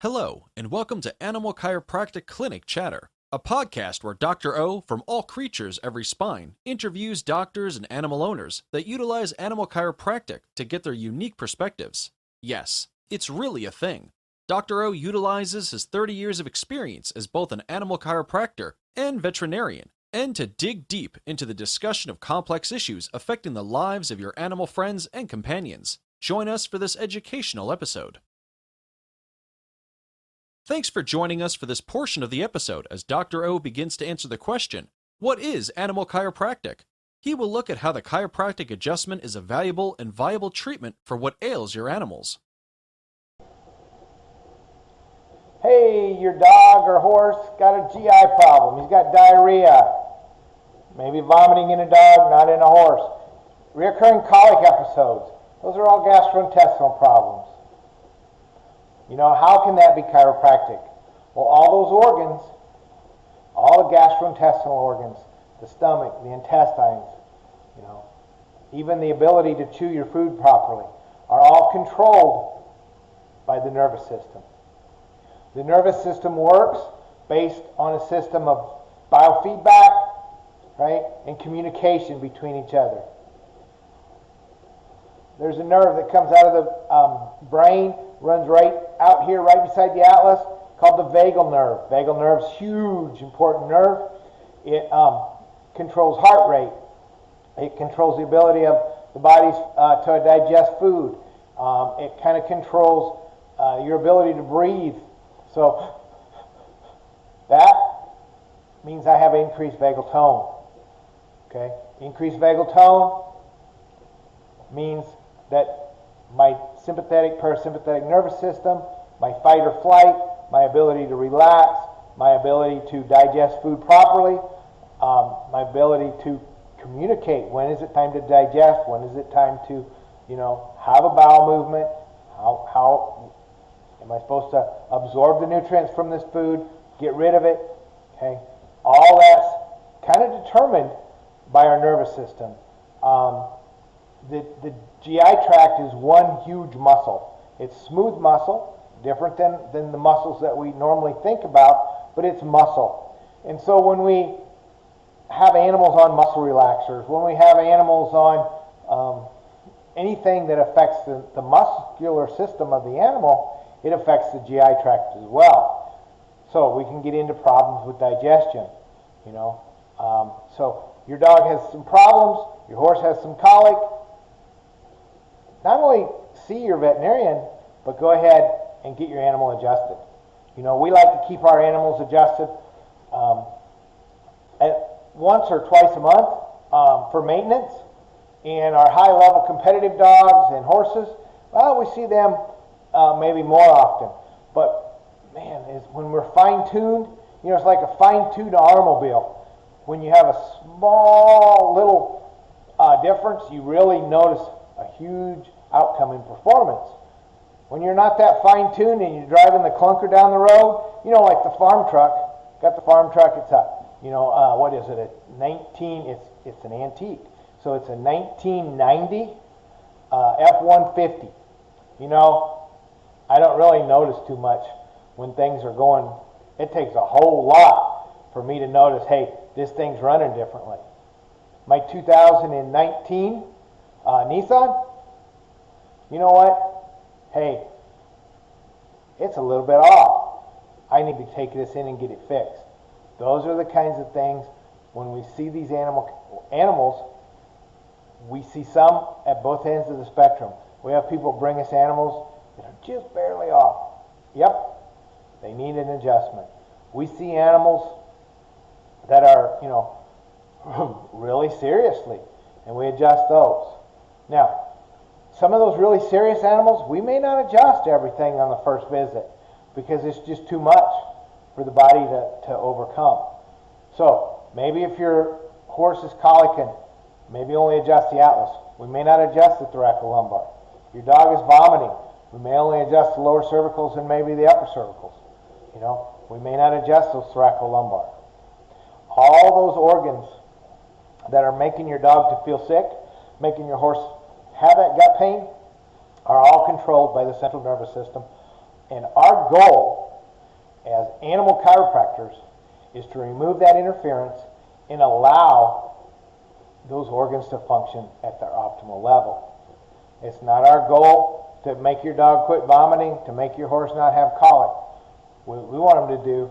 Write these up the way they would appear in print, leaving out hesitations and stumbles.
Hello, and welcome to Animal Chiropractic Clinic Chatter, a podcast where Dr. O from All Creatures Every Spine interviews doctors and animal owners that utilize animal chiropractic to get their unique perspectives. Yes, it's really a thing. Dr. O utilizes his 30 years of experience as both an animal chiropractor and veterinarian, and to dig deep into the discussion of complex issues affecting the lives of your animal friends and companions. Join us for this educational episode. Thanks for joining us for this portion of the episode as Dr. O begins to answer the question, what is animal chiropractic? He will look at how the chiropractic adjustment is a valuable and viable treatment for what ails your animals. Hey, your dog or horse got a GI problem. He's got diarrhea. Maybe vomiting in a dog, not in a horse. Reoccurring colic episodes. Those are all gastrointestinal problems. You know, how can that be chiropractic? Well, all those organs, all the gastrointestinal organs, the stomach, the intestines, even the ability to chew your food properly, are all controlled by the nervous system. The nervous system works based on a system of biofeedback, right, and communication between each other. There's a nerve that comes out of the brain, runs right out here, right beside the atlas, called the vagal nerve. Vagal nerve's huge, important nerve. It controls heart rate. It controls the ability of the body to digest food. It kind of controls your ability to breathe. So that means I have increased vagal tone. Okay, increased vagal tone means that my sympathetic, parasympathetic nervous system, my fight or flight, my ability to relax, my ability to digest food properly, my ability to communicate. When is it time to digest? When is it time to, have a bowel movement? How am I supposed to absorb the nutrients from this food, get rid of it? Okay, all that's kind of determined by our nervous system. The GI tract is one huge muscle. It's smooth muscle, different than the muscles that we normally think about, but it's muscle. And so when we have animals on muscle relaxers, when we have animals on anything that affects the muscular system of the animal, it affects the GI tract as well. So we can get into problems with digestion, So your dog has some problems, your horse has some colic. Not only see your veterinarian, but go ahead and get your animal adjusted. We like to keep our animals adjusted at once or twice a month for maintenance. And our high-level competitive dogs and horses, well, we see them maybe more often. But, man, when we're fine-tuned, it's like a fine-tuned automobile. When you have a small little difference, you really notice a huge outcome in performance. When you're not that fine-tuned and you're driving the clunker down the road, like the farm truck, got the farm truck, it's what is it, it's an antique. So it's a 1990 F-150. I don't really notice too much when things are going. It takes a whole lot for me to notice, hey, this thing's running differently. My 2019 Nissan, you know what? Hey, it's a little bit off. I need to take this in and get it fixed. Those are the kinds of things when we see these animals, we see some at both ends of the spectrum. We have people bring us animals that are just barely off. Yep, they need an adjustment. We see animals that are, really seriously, and we adjust those. Now, some of those really serious animals, we may not adjust everything on the first visit because it's just too much for the body to overcome. So maybe if your horse is colicking, maybe only adjust the atlas. We may not adjust the thoracolumbar. If your dog is vomiting, we may only adjust the lower cervicals and maybe the upper cervicals. We may not adjust those thoracolumbar. All those organs that are making your dog to feel sick, making your horse have that gut pain, are all controlled by the central nervous system And our goal as animal chiropractors is to remove that interference and allow those organs to function at their optimal level. It's not our goal to make your dog quit vomiting, to make your horse not have colic. What we want them to do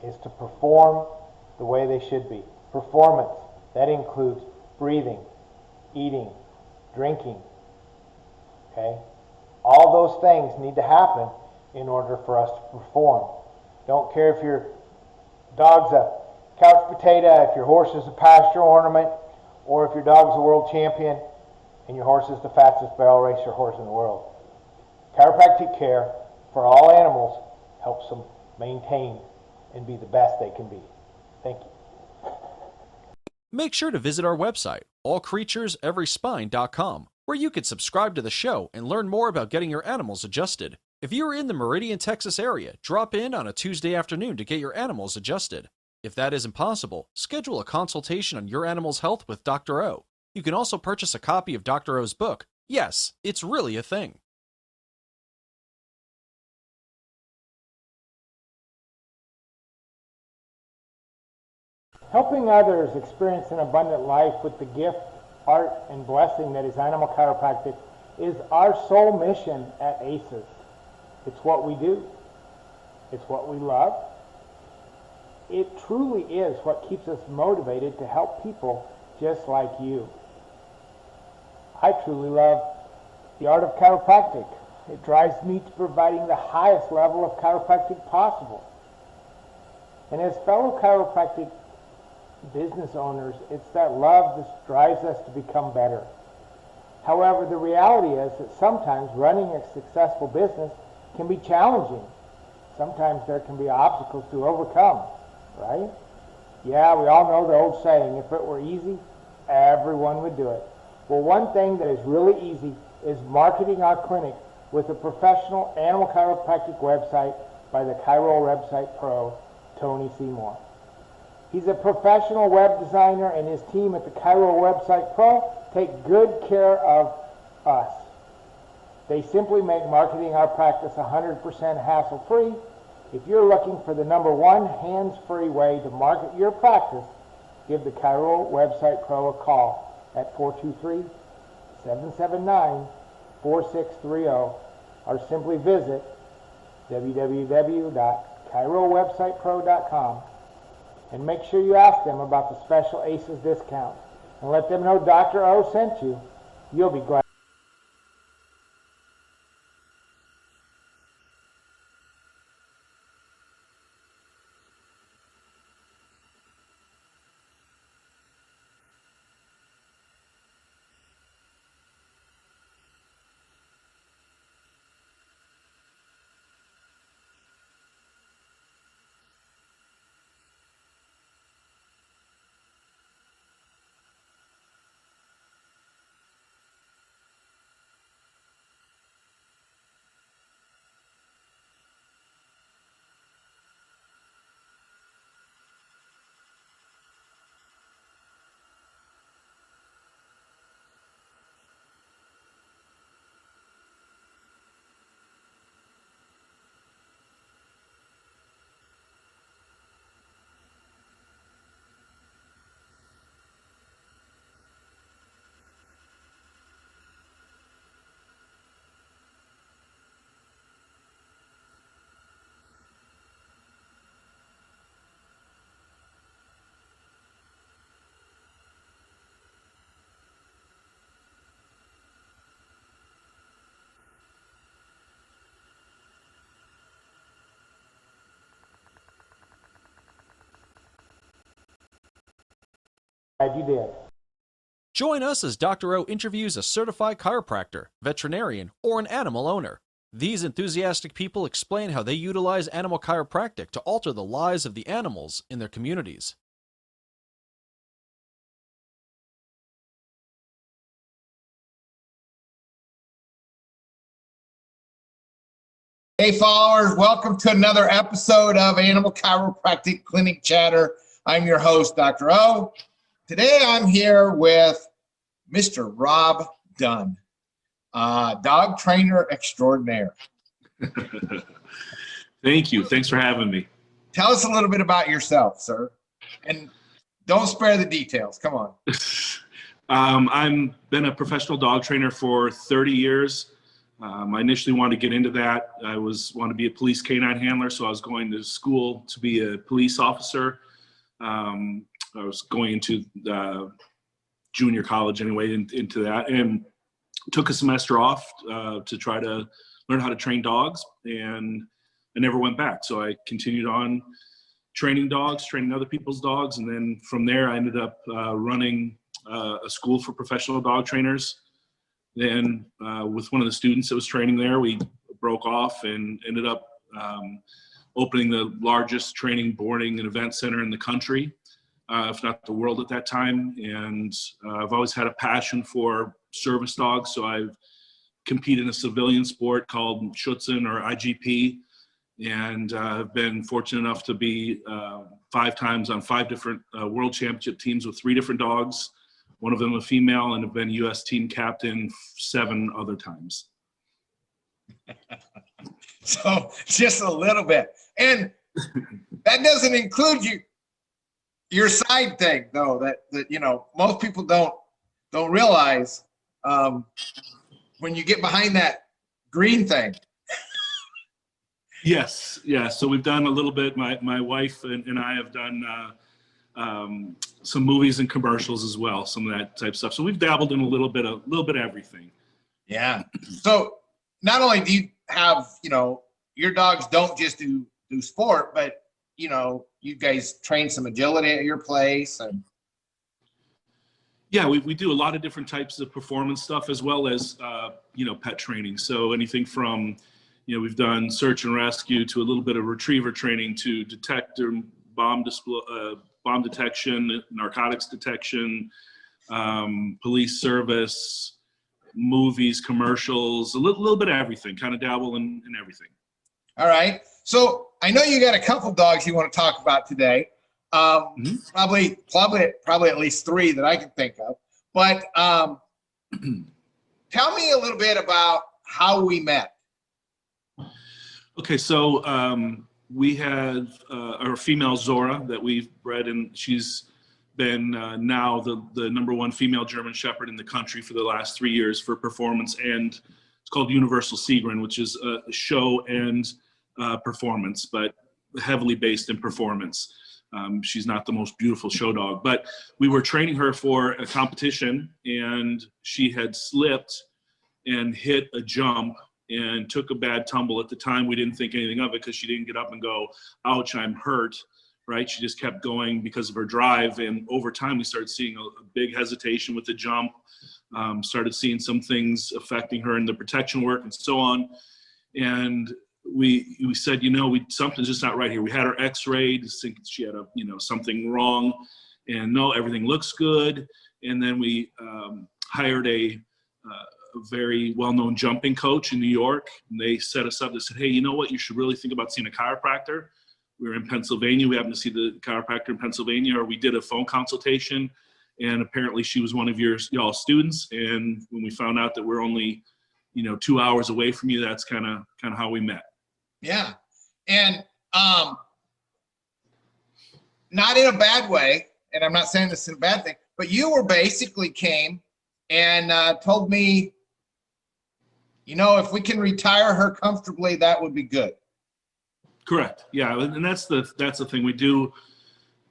is to perform the way they should be. Performance, that includes breathing, eating, drinking, okay? All those things need to happen in order for us to perform. Don't care if your dog's a couch potato, if your horse is a pasture ornament, or if your dog's a world champion and your horse is the fastest barrel racer horse in the world. Chiropractic care for all animals helps them maintain and be the best they can be. Thank you. Make sure to visit our website, allcreatureseveryspine.com, where you can subscribe to the show and learn more about getting your animals adjusted. If you are in the Meridian, Texas area, drop in on a Tuesday afternoon to get your animals adjusted. If that isn't possible, schedule a consultation on your animal's health with Dr. O. You can also purchase a copy of Dr. O's book. Yes, it's really a thing. Helping others experience an abundant life with the gift, art, and blessing that is animal chiropractic is our sole mission at ACES. It's what we do. It's what we love. It truly is what keeps us motivated to help people just like you. I truly love the art of chiropractic. It drives me to providing the highest level of chiropractic possible. And as fellow chiropractic business owners, it's that love that drives us to become better. However, the reality is that sometimes running a successful business can be challenging. Sometimes there can be obstacles to overcome, right? Yeah, we all know the old saying, if it were easy, everyone would do it. Well, one thing that is really easy is marketing our clinic with a professional animal chiropractic website by the Chiro website pro, Tony Seymour. He's a professional web designer, and his team at the Chiro website pro take good care of us. They simply make marketing our practice 100% hassle-free. If you're looking for the number one hands-free way to market your practice, give the Chiro website pro a call at 423-779-4630 or simply visit www.chirowebsitepro.com and make sure you ask them about the special ACES discount and let them know Dr. O sent you. You'll be glad. You did. Join us as Dr. O interviews a certified chiropractor, veterinarian, or an animal owner. These enthusiastic people explain how they utilize animal chiropractic to alter the lives of the animals in their communities. Hey followers, welcome to another episode of Animal Chiropractic Clinic Chatter. I'm your host, Dr. O. Today I'm here with Mr. Rob Dunn, dog trainer extraordinaire. Thank you. Thanks for having me. Tell us a little bit about yourself, sir. And don't spare the details. Come on. I've been a professional dog trainer for 30 years. I initially wanted to get into that. I wanted to be a police canine handler, so I was going to school to be a police officer. I was going into junior college anyway, into that, and took a semester off to try to learn how to train dogs, and I never went back. So I continued on training dogs, training other people's dogs, and then from there I ended up running a school for professional dog trainers. Then with one of the students that was training there, we broke off and ended up opening the largest training, boarding, and event center in the country, if not the world at that time. And I've always had a passion for service dogs, so I've competed in a civilian sport called Schutzen or IGP, and I've been fortunate enough to be 5 times on 5 different world championship teams with 3 different dogs, one of them a female, and have been U.S. team captain 7 other times. So just a little bit. And that doesn't include your side thing, though, that you know, most people don't realize when you get behind that green thing. Yes, yeah. So we've done a little bit. My wife and I have done some movies and commercials as well, some of that type of stuff. So we've dabbled in a little bit of everything. Yeah. So not only do you have, you know, your dogs don't just do sport, but you know, you guys train some agility at your place. And yeah, we do a lot of different types of performance stuff, as well as you know, pet training. So anything from, you know, we've done search and rescue to a little bit of retriever training to detector bomb detection, narcotics detection, police service, movies, commercials, a little bit of everything, kind of dabble in everything. all right. So I know you got a couple dogs you want to talk about today. Probably at least 3 that I can think of. But tell me a little bit about how we met. Okay, so we have our female Zora that we've bred, and she's been now the #1 female German Shepherd in the country for the last 3 years for performance, and it's called Universal Seagrin, which is a show and performance, but heavily based in performance. She's not the most beautiful show dog, but we were training her for a competition, and she had slipped and hit a jump and took a bad tumble. At the time, we didn't think anything of it because she didn't get up and go, ouch, I'm hurt, right? She just kept going because of her drive. And over time, we started seeing a big hesitation with the jump, started seeing some things affecting her in the protection work and so on. And we said, you know, something's just not right here. We had her x-rayed, thinking she had something wrong, and no, everything looks good. And then we hired a very well-known jumping coach in New York, and they set us up. They said, hey, you know what, you should really think about seeing a chiropractor. We were in Pennsylvania. We happened to see the chiropractor in Pennsylvania, or we did a phone consultation, and apparently she was one of y'all students. And when we found out that we're only 2 hours away from you, that's kind of how we met. Yeah. And not in a bad way, and I'm not saying this is a bad thing, but you were basically came and told me, if we can retire her comfortably, that would be good. Correct. Yeah, and that's the thing. We do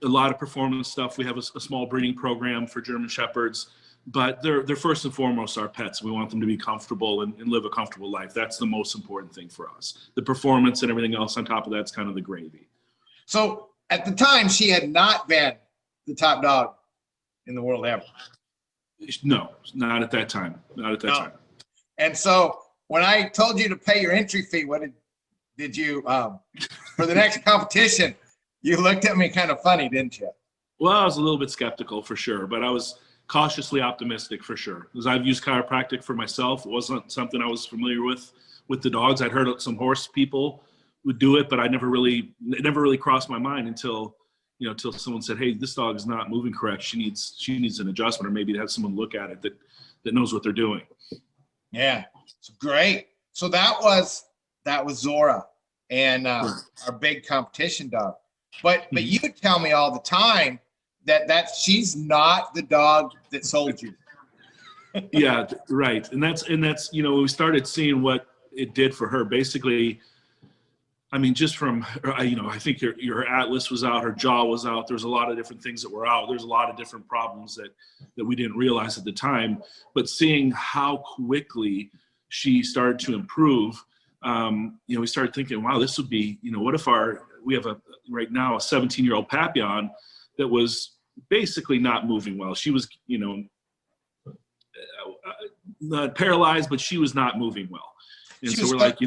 a lot of performance stuff. We have a small breeding program for German Shepherds, but they're first and foremost our pets. We want them to be comfortable and live a comfortable life. That's the most important thing for us. The performance and everything else on top of that's kind of the gravy. So at the time, she had not been the top dog in the world ever. No, not at that time. Not at that time. And so when I told you to pay your entry fee, what did you for the next competition? You looked at me kind of funny, didn't you? Well, I was a little bit skeptical for sure, but I was cautiously optimistic for sure, because I've used chiropractic for myself. It wasn't something I was familiar with the dogs. I'd heard some horse people would do it, but it never really crossed my mind until someone said, hey, this dog is not moving correct. She needs an adjustment, or maybe to have someone look at it that knows what they're doing. Yeah, it's great. So that was that was Zora and our big competition dog. But you tell me all the time that she's not the dog that sold you. Yeah, right. And that's, we started seeing what it did for her. Basically, I mean, just from, I think your atlas was out, her jaw was out. There's a lot of different things that were out. There's a lot of different problems that we didn't realize at the time. But seeing how quickly she started to improve, we started thinking, wow, this would be, what if we have right now a 17-year-old Papillon that was basically not moving well. She was, not paralyzed, but she was not moving well. And so we're like,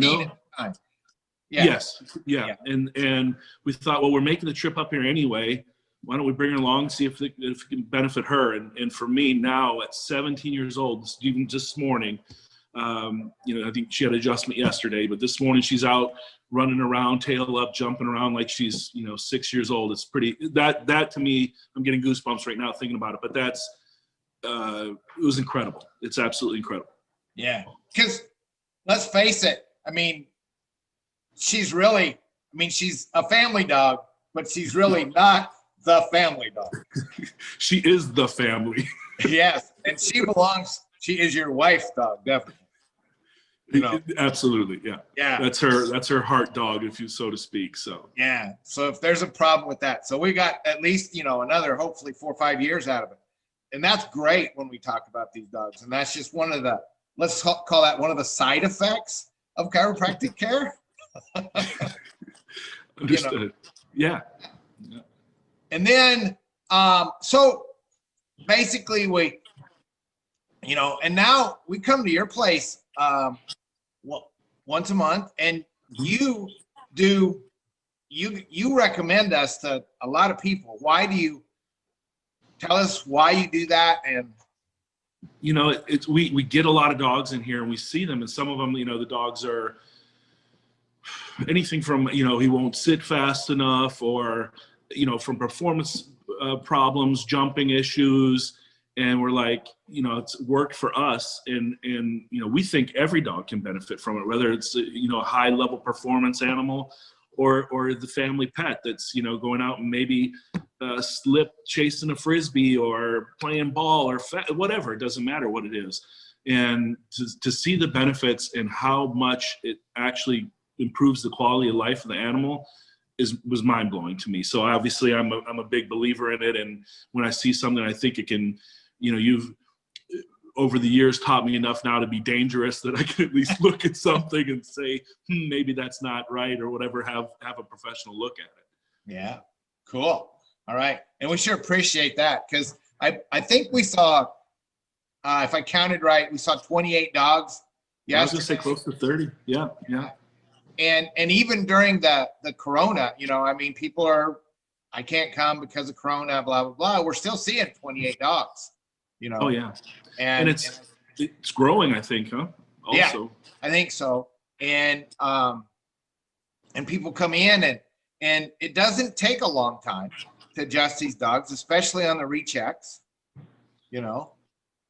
Yes. Yeah. And we thought, well, we're making the trip up here anyway. Why don't we bring her along, see if it can benefit her? And for me now at 17 years old, even just this morning, I think she had adjustment yesterday, but this morning she's out running around, tail up, jumping around like she's, 6 years old. It's pretty, that to me, I'm getting goosebumps right now thinking about it, but it was incredible. It's absolutely incredible. Yeah. Because let's face it. I mean, she's a family dog, but she's really not the family dog. She is the family. Yes. And she is your wife's dog, definitely. Absolutely. Yeah. Yeah. That's her heart dog, if you so to speak. So yeah. So if there's a problem with that, so we got at least, another hopefully 4 or 5 years out of it. And that's great when we talk about these dogs. And that's just one of the, let's call that one of the side effects of chiropractic care. Understood. Yeah. And then, so basically and now we come to your place, once a month, and you recommend us to a lot of people. Why do you tell us why you do that? And we get a lot of dogs in here and we see them, and some of them, the dogs are anything from, he won't sit fast enough, or, from performance problems, jumping issues. And we're like, it's worked for us. And we think every dog can benefit from it, whether it's, a high level performance animal or the family pet that's, going out and maybe slip chasing a Frisbee or playing ball or whatever. It doesn't matter what it is. And to see the benefits and how much it actually improves the quality of life of the animal was mind blowing to me. So obviously I'm a big believer in it. And when I see something, I think it can, you've over the years taught me enough now to be dangerous that I can at least look at something and say, maybe that's not right or whatever, have a professional look at it. Yeah. Cool. All right. And we sure appreciate that, because I think we saw, if I counted right, we saw 28 dogs. Yeah, I was going to say close to 30. Yeah. Yeah. And even during the Corona, people are, I can't come because of Corona, blah, blah, blah. We're still seeing 28 dogs, Oh yeah. And it's growing, I think, huh? Also. Yeah, I think so. And people come in and it doesn't take a long time to adjust these dogs, especially on the rechecks,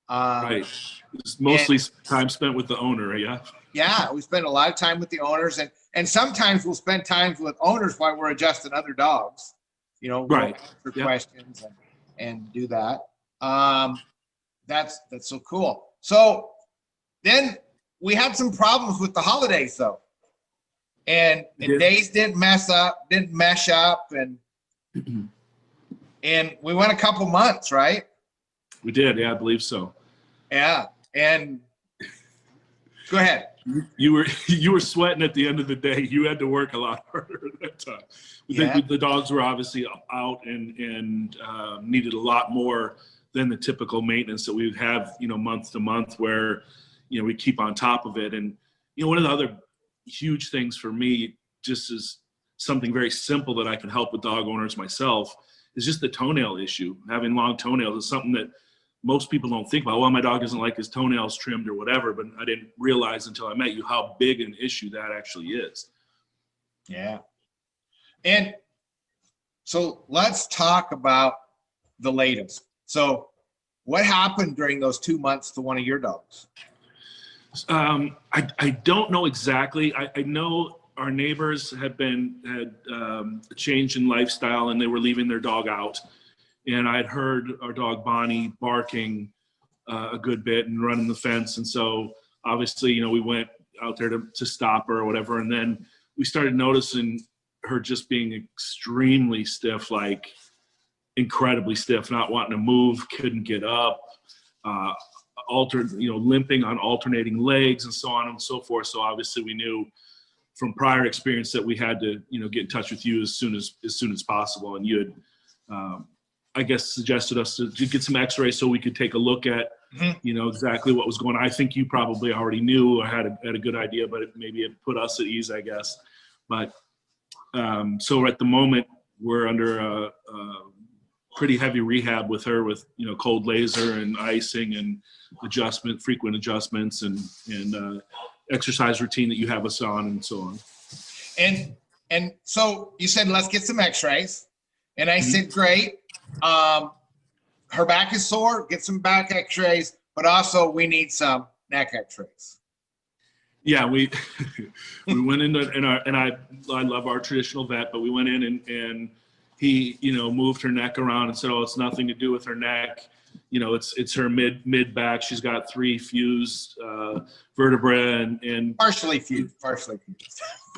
Right. It's mostly time spent with the owner, yeah? Yeah, we spend a lot of time with the owners, and sometimes we'll spend time with owners while we're adjusting other dogs, right. We'll answer questions and do that. That's so cool. So then we had some problems with the holidays though. And days didn't mesh up, and we went a couple months, right? We did, yeah, I believe so. Yeah. And go ahead. You were sweating at the end of the day. You had to work a lot harder at that time. The dogs were obviously out and needed a lot more than the typical maintenance that we would have, month to month, where, we keep on top of it. And, one of the other huge things for me, just as something very simple that I can help with dog owners myself, is just the toenail issue. Having long toenails is something that most people don't think about. Well, my dog doesn't like his toenails trimmed or whatever, but I didn't realize until I met you how big an issue that actually is. Yeah. And so let's talk about the latest. So what happened during those 2 months to one of your dogs? I don't know exactly. I know our neighbors had a change in lifestyle, and they were leaving their dog out. And I'd heard our dog Bonnie barking a good bit and running the fence. And so obviously, you know, we went out there to stop her or whatever. And then we started noticing her just being extremely stiff, like incredibly stiff, not wanting to move, couldn't get up, limping on alternating legs and so on and so forth. So obviously we knew from prior experience that we had to, you know, get in touch with you as soon as possible. And you had, I guess, suggested us to get some x-rays so we could take a look at, you know, exactly what was going on. I think you probably already knew or had a good idea, but maybe it put us at ease, I guess. But so at the moment, we're under a pretty heavy rehab with her, with, you know, cold laser and icing and frequent adjustments and exercise routine that you have us on and so on. And so you said, let's get some x-rays. And I said, great. Her back is sore, get some back x-rays, but also we need some neck x-rays. Yeah, we went into, and I love our traditional vet, but we went in and he, you know, moved her neck around and said, oh, it's nothing to do with her neck. You know, it's her mid back. She's got 3 fused vertebrae and partially fused.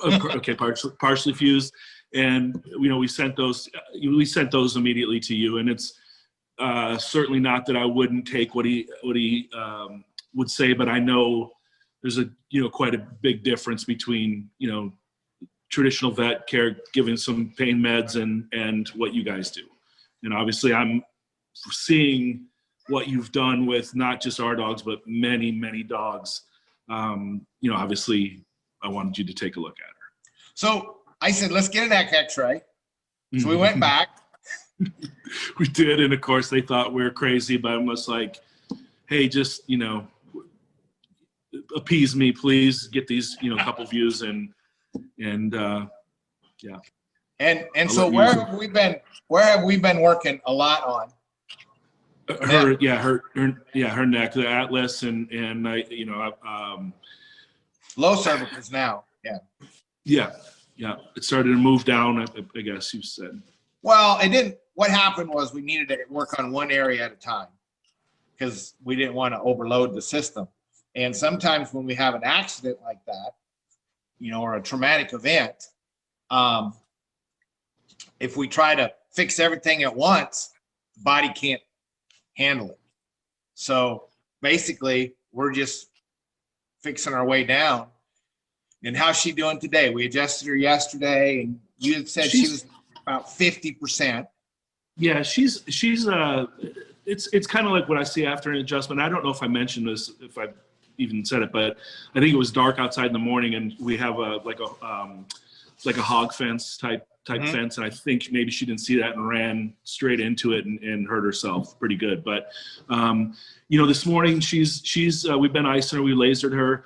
Okay, partially fused. And, you know, we sent those immediately to you. And it's certainly not that I wouldn't take what he would say, but I know there's quite a big difference between, you know, traditional vet care, giving some pain meds and what you guys do. And obviously I'm seeing what you've done with not just our dogs, but many, many dogs. You know, obviously I wanted you to take a look at her. So I said, let's get an x-ray. So we went back. We did. And of course they thought we were crazy, but I'm just like, hey, just, you know, appease me, please, get these, you know, couple views and yeah. And so where have we been working a lot on? Her neck, the atlas and I, you know, low cervicals now. Yeah. It started to move down, I guess you said. Well, it didn't. What happened was we needed to work on one area at a time because we didn't want to overload the system. And sometimes when we have an accident like that, you know, or a traumatic event, if we try to fix everything at once, the body can't handle it. So basically, we're just fixing our way down. And how's she doing today? We adjusted her yesterday, and you had said she was about 50%. Yeah, it's kind of like what I see after an adjustment. I don't know if I mentioned this, if I even said it, but I think it was dark outside in the morning, and we have a hog fence type fence, and I think maybe she didn't see that and ran straight into it and hurt herself pretty good. But you know, this morning she's we've been icing her, we lasered her.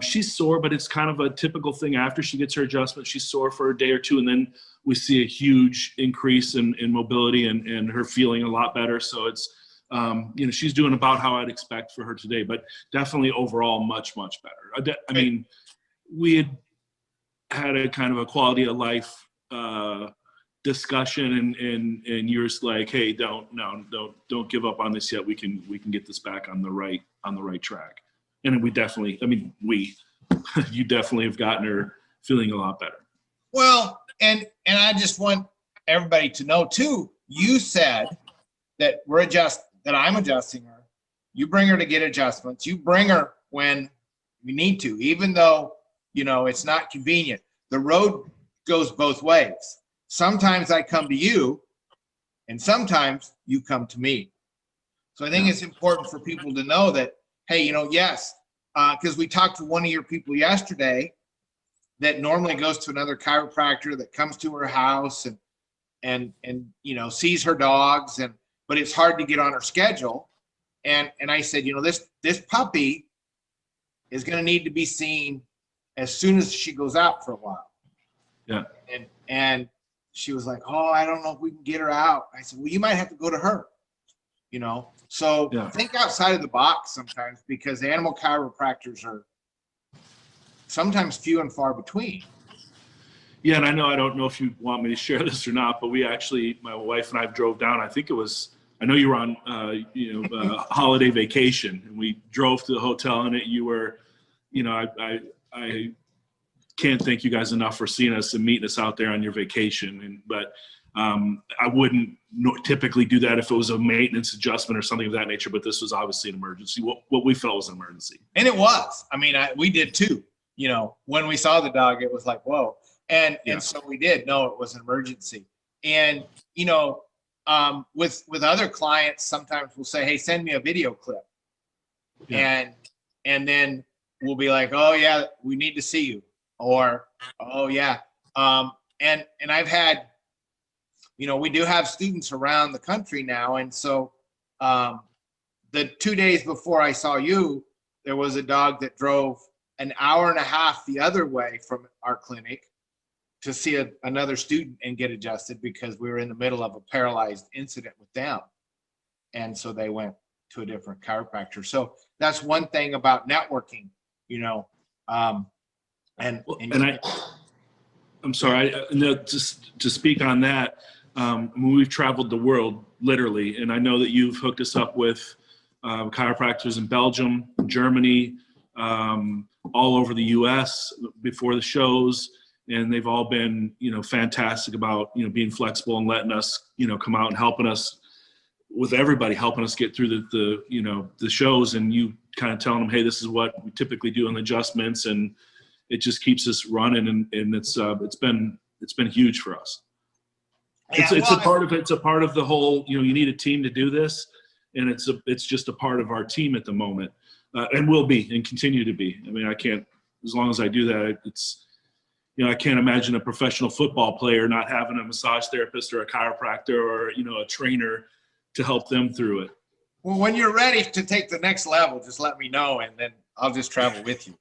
She's sore, but it's kind of a typical thing after she gets her adjustment. She's sore for a day or two, and then we see a huge increase in mobility and her feeling a lot better. So it's, you know, she's doing about how I'd expect for her today, but definitely overall much, much better. I mean, we had a kind of a quality of life discussion, and you're just like, hey, don't give up on this yet. We can get this back on the right track. And we definitely, I mean, you definitely have gotten her feeling a lot better. Well, and I just want everybody to know too, you said that I'm adjusting her. You bring her to get adjustments. You bring her when you need to, even though, you know, it's not convenient. The road goes both ways. Sometimes I come to you and sometimes you come to me. So I think it's important for people to know that, hey, you know, yes, because we talked to one of your people yesterday that normally goes to another chiropractor that comes to her house and you know, sees her dogs, but it's hard to get on her schedule. And I said, you know, this puppy is going to need to be seen as soon as she goes out for a while. Yeah. And she was like, oh, I don't know if we can get her out. I said, well, you might have to go to her. you know? So Yeah. think outside of the box sometimes, because animal chiropractors are sometimes few and far between. Yeah, and I don't know if you want me to share this or not, but we actually, my wife and I drove down. I know you were on, holiday vacation, and we drove to the hotel, and you were, I can't thank you guys enough for seeing us and meeting us out there on your vacation. But I wouldn't typically do that if it was a maintenance adjustment or something of that nature. But this was obviously an emergency. What we felt was an emergency, and it was. I mean, we did too. When we saw the dog, it was like, whoa. And so we did know it was an emergency. And, with other clients, sometimes we'll say, hey, send me a video clip. Yeah. And then we'll be like, oh yeah, we need to see you. Or, oh yeah. And I've had, we do have students around the country now. And so, the 2 days before I saw you, there was a dog that drove an hour and a half the other way from our clinic to see another student and get adjusted, because we were in the middle of a paralyzed incident with them. And so they went to a different chiropractor. So that's one thing about networking, I'm sorry, just to speak on that, we've traveled the world literally, and I know that you've hooked us up with chiropractors in Belgium, Germany, all over the US before the shows. And they've all been, fantastic about, being flexible and letting us, come out and helping us with everybody, helping us get through the shows, and you kind of telling them, hey, this is what we typically do in the adjustments, and it just keeps us running, and it's been huge for us. It's a part of the whole, you need a team to do this, and it's just a part of our team at the moment, and will be and continue to be. I mean, I can't, as long as I do that, it's. I can't imagine a professional football player not having a massage therapist or a chiropractor or, a trainer to help them through it. Well, when you're ready to take the next level, just let me know, and then I'll just travel with you.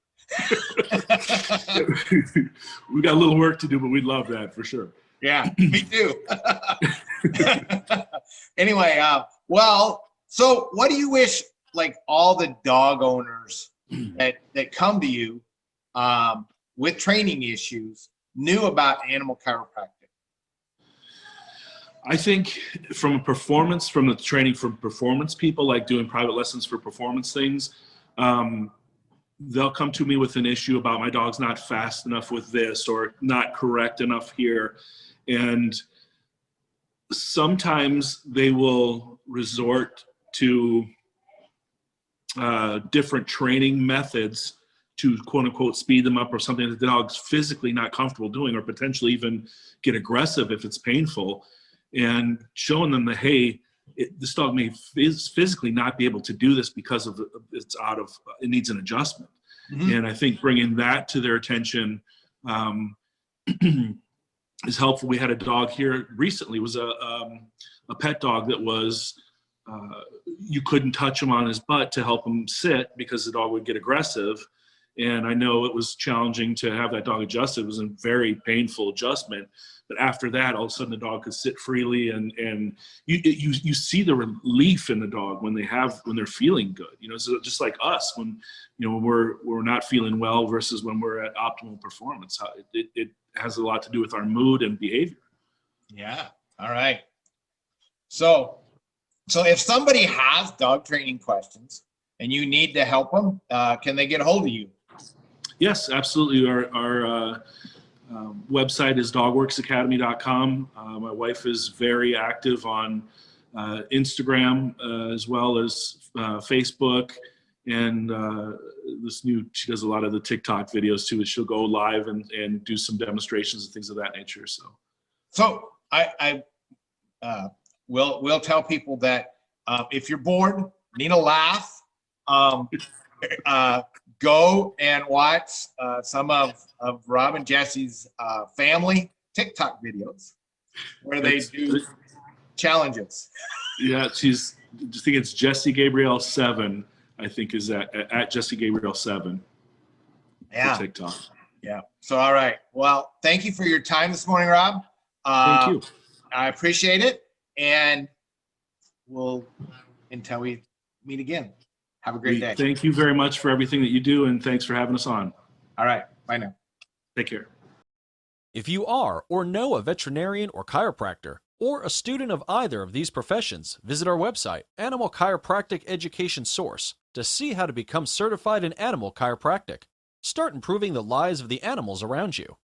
We got a little work to do, but we'd love that for sure. Yeah, me too. Anyway, so what do you wish, like, all the dog owners that come to you, with training issues knew about animal chiropractic? I think from the training for performance people, like doing private lessons for performance things, they'll come to me with an issue about my dog's not fast enough with this or not correct enough here. And sometimes they will resort to different training methods to quote unquote speed them up, or something that the dog's physically not comfortable doing, or potentially even get aggressive if it's painful, and showing them that, hey, this dog may physically not be able to do this because of it needs an adjustment. Mm-hmm. And I think bringing that to their attention is helpful. We had a dog here recently. It was a pet dog that was, you couldn't touch him on his butt to help him sit because the dog would get aggressive. And I know it was challenging to have that dog adjusted. It was a very painful adjustment. But after that, all of a sudden the dog could sit freely, and you see the relief in the dog when they're feeling good. So just like us, when we're not feeling well versus when we're at optimal performance, it has a lot to do with our mood and behavior. Yeah. All right. So if somebody has dog training questions and you need to help them, can they get a hold of you? Yes, absolutely. Our website is dogworksacademy.com. My wife is very active on Instagram as well as Facebook, and she does a lot of the TikTok videos too. She'll go live and do some demonstrations and things of that nature. So I will tell people that if you're bored, need a laugh, go and watch some of Rob and Jesse's family TikTok videos where they do challenges. Yeah, I think it's Jesse Gabriel 7. I think is at Jesse Gabriel 7. Yeah. For TikTok. Yeah. So all right. Well, thank you for your time this morning, Rob. Thank you. I appreciate it, and we'll until we meet again. Have a great day. Thank you very much for everything that you do, and thanks for having us on. All right. Bye now. Take care. If you are or know a veterinarian or chiropractor, or a student of either of these professions, visit our website, Animal Chiropractic Education Source, to see how to become certified in animal chiropractic. Start improving the lives of the animals around you.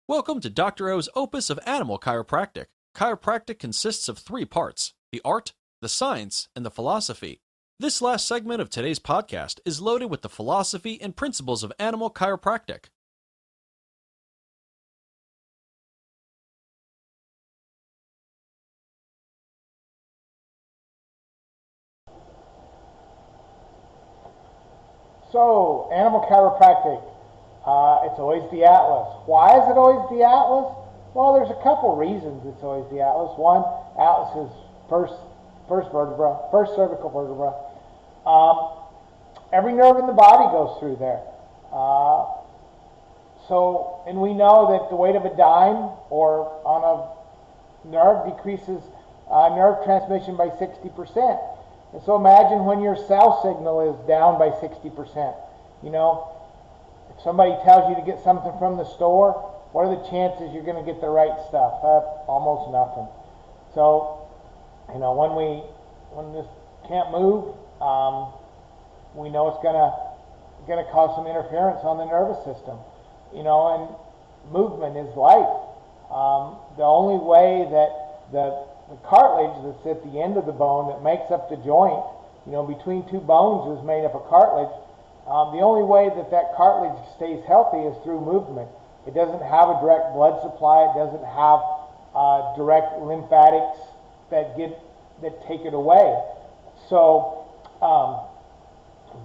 Welcome to Dr. O's opus of animal chiropractic. Chiropractic consists of 3 parts: the art, the science, and the philosophy. This last segment of today's podcast is loaded with the philosophy and principles of animal chiropractic. So, animal chiropractic, it's always the Atlas. Why is it always the Atlas? Well, there's a couple reasons it's always the Atlas. One, Atlas is first vertebra, first cervical vertebra. Every nerve in the body goes through there. And we know that the weight of a dime or on a nerve decreases nerve transmission by 60%. And so imagine when your cell signal is down by 60%. You know, if somebody tells you to get something from the store, what are the chances you're going to get the right stuff? Almost nothing. So, you know, when this can't move, we know it's going to cause some interference on the nervous system. You know, and movement is life. The only way that the cartilage that's at the end of the bone that makes up the joint, you know, between 2 bones is made up of cartilage. The only way that cartilage stays healthy is through movement. It doesn't have a direct blood supply. It doesn't have direct lymphatics that take it away. So,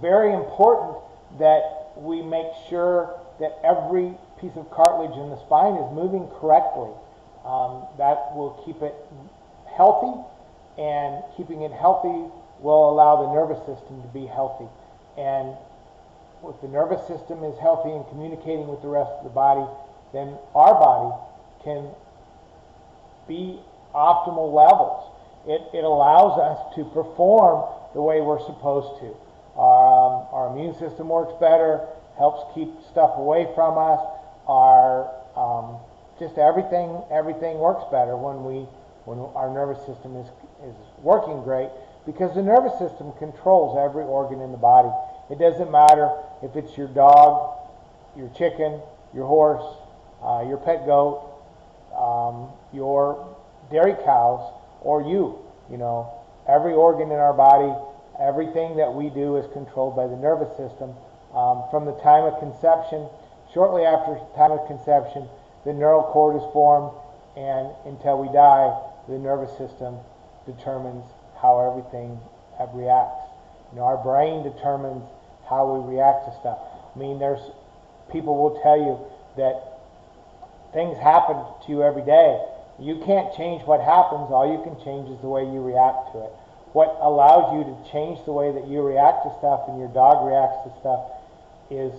very important that we make sure that every piece of cartilage in the spine is moving correctly. That will keep it healthy, and keeping it healthy will allow the nervous system to be healthy. And if the nervous system is healthy and communicating with the rest of the body, then our body can be optimal levels. It allows us to perform the way we're supposed to. Our immune system works better, helps keep stuff away from us. Just everything works better when our nervous system is working great, because the nervous system controls every organ in the body. It doesn't matter if it's your dog, your chicken, your horse, your pet goat, your dairy cows, or you. You know, every organ in our body, everything that we do is controlled by the nervous system. From the time of conception, shortly after the time of conception, the neural cord is formed, and until we die, the nervous system determines how everything reacts. You know, our brain determines how we react to stuff. I mean, there's people will tell you that things happen to you every day. You can't change what happens. All you can change is the way you react to it. What allows you to change the way that you react to stuff and your dog reacts to stuff is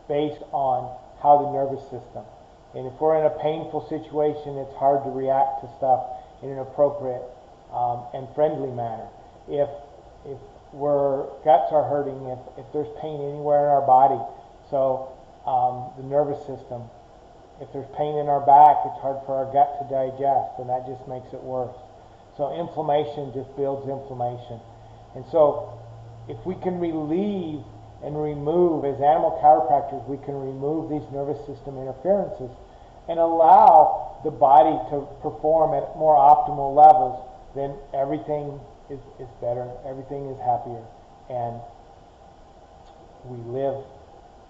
based on how the nervous system. And if we're in a painful situation, it's hard to react to stuff in an appropriate and friendly manner. If our guts are hurting, if there's pain anywhere in our body, so the nervous system, if there's pain in our back, it's hard for our gut to digest, and that just makes it worse. So inflammation just builds inflammation. And so if we can relieve and remove, as animal chiropractors, we can remove these nervous system interferences and allow the body to perform at more optimal levels, then everything is better, everything is happier, and we live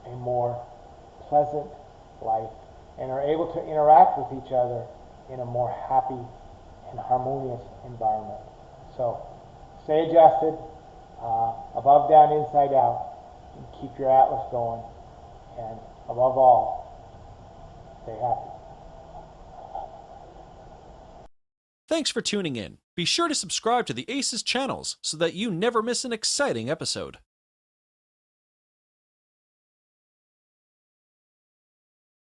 a more pleasant life and are able to interact with each other in a more happy and harmonious environment. So stay adjusted, above, down, inside out, and keep your Atlas going, and above all, stay happy. Thanks for tuning in. Be sure to subscribe to the ACES channels so that you never miss an exciting episode.